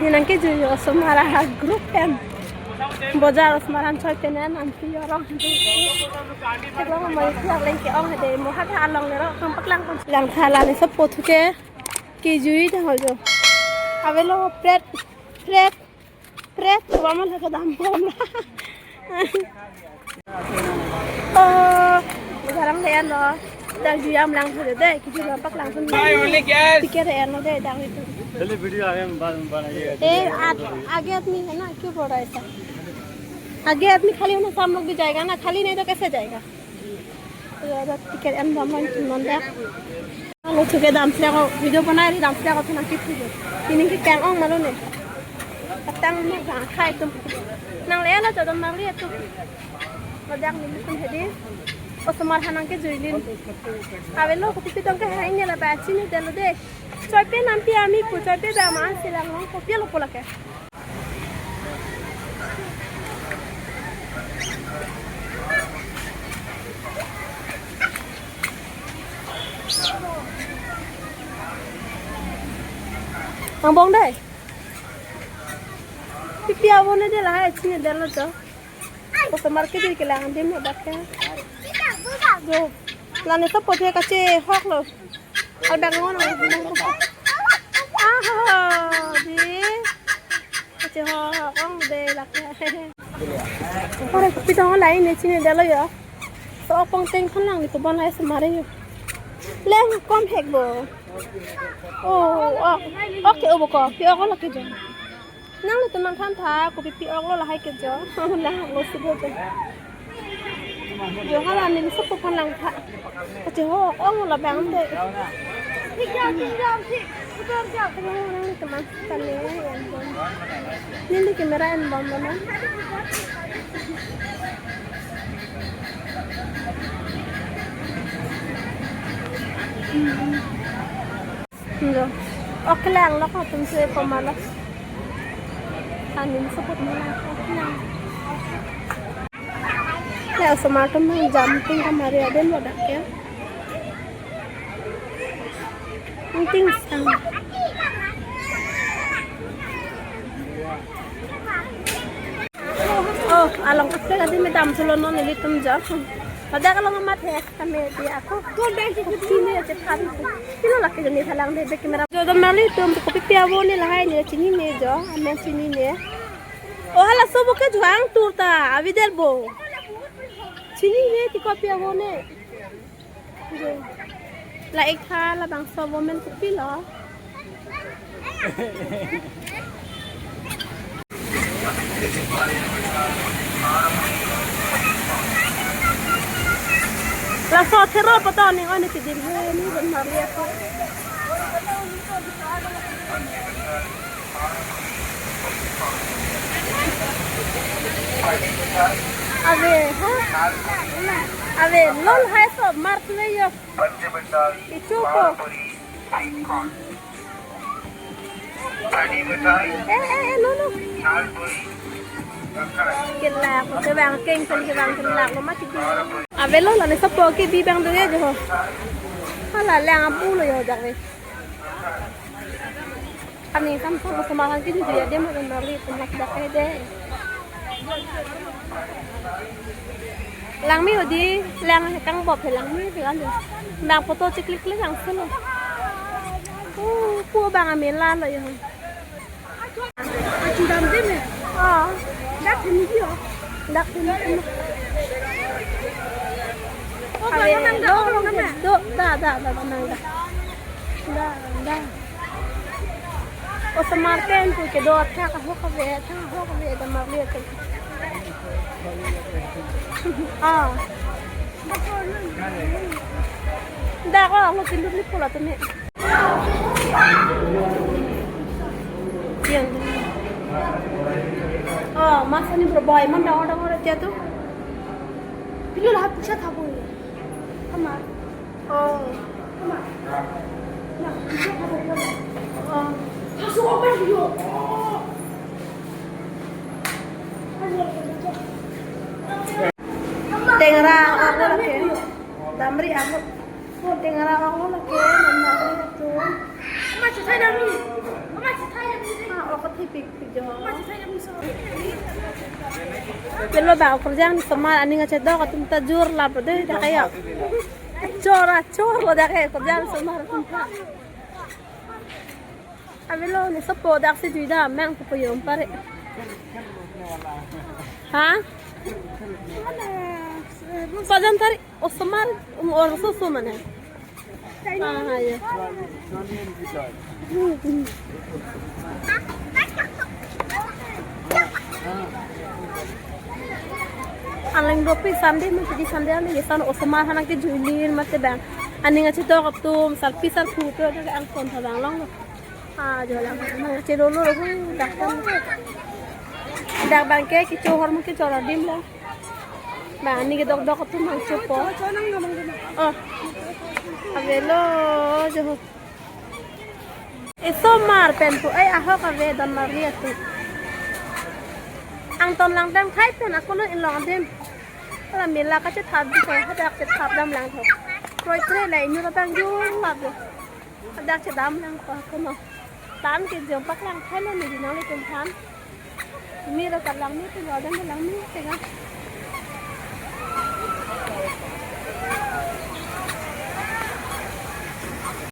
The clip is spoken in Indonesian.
Ini ke juyo semara grup kan. Bozar semaran choy tenen anti orang itu. Kalau mau ikut lagi orang ada mau hata along lero kampak lang thala ni sab pothu ke jui dah hojo. Avelo pret wama la kadam bom. Oh, sekarang dia lo. Dah juyam lang hojo deh, jui kampak langsung. Pikir dia lo deh dah itu. चलिए वीडियो आगे हम बाद में बनाइए आगे आदमी है ना क्यों बोल रहा है ऐसा आगे आदमी खाली होना शाम लोग भी जाएगा ना खाली नहीं तो कैसे जाएगा टिकट एम वो चुके दाम से वीडियो बना रही दाम से तो ना किस ini ke kang ong malu nih petang nih nggak khai tuh nang leh lah jodoh nang lihat tuh modal nih bukan jadi oh semar hanang ke juilin awalnya aku pikir dong ke hari ini lah baca nih dulu deh coba nanti kami punya coba zaman silang long kopi lo pola ke ang bong deh pipi awalnya deh lah sini dulu tuh oh semar ke jadi kelangan dia mau baca jo lalu tuh potnya kasih hok lo ada ngon di kasih hok ong deh lah orang kopi dong lain nih sini dulu ya so opong teng kan lang itu bon lah semar ya leh kom hek bo oh oke obo ko pi ong lo kejo nang lu teman kan tha ko pi ong lo lah hai kejo lah lo subo tuh yo hala ni supo kan lang tha kasih hok ong lo bang deh teman tali ini kamera yang bom mana Enggak. Oke lang lah kau tuh pemalas. Anin sebut mana oke lang. Ya semalam jumping kemarin ada wadah ya. Penting sang. Oh, alang kasi kasi may damsulo noon nilitum dyan. Ada kalau ngamat ya kami dia aku. Kau dah ikut sini aja kan. Sino laki jenis halang deh kamera. Jodoh mali tu untuk kopi piawo ni lah ini sini ni jo, amen sini ni. Oh hala sobo ke juang tur ta, avidel bo. Sini ni ti kopi piawo ni. Lah ikha lah bang sobo men kopi lo. Lah so thero pata ni oni ti dirhe ni benar ya ko ave ha ave lol hai so mart le yo itu ko no kila ko te bang keng kan ke bang kila ko ma ti avelo la ne sapo ke bi bang de jo hala lang apu lo yo jak ni kami kan sama sama kan ki dia dia mau nari temak dak de lang mi odi lang kang bop lang mi thì ăn được bang photo chỉ click click lang solo cua bang amen lan rồi yo chị đam thế này đắt thì gì hả đắt thì oh kalau nang dah orang kan dah nang dah oh semarten tu ke dot ka ho ka ve da mar le tu dah ko aku tindu ni pula tu ni yang masa ni berboy man dang aja tuh pilih lah bisa tahu ya kamar kamar nah bisa tahu masuk apa dia tengara aku lagi damri aku tengara aku lagi namanya tuh masih saya damri masih saya có thi bị gió bên lo bảo không giang sama anh nghe chết đó có chúng ta jur là bữa đấy đã cái à chor lo đã cái không giang sama chúng ta anh bên lo này sắp bỏ đặc sĩ duy đã mang cái phải dùng pare hả Fajan tadi Osmar orang susu mana? Ya. Alang dopi Sunday mesti di Sunday ni yesan Osmar hanak ke julin mesti bang. Ani ngaci to kaptum salpi sal photo ke ang kon thabang long. Jolang ngaci dulu aku dak bang ke kicu hormon ke chora dim lah. Bang ni ke dok kaptum mang chupo. Avelo jo. Esomar penpu aho ka ve dan maria tu. Ang ton lang dam khai pen aku lo in long dem. Ala mila ka che thab di ko hadak che thab dam lang tho. Kroi tre lai nyu ka bang yu lab. Hadak che dam lang ko ko no. Tan ke jom pak lang khai lo ni di nang le tum than. Mi ra ka lang ni tu lo dam lang ni te ga.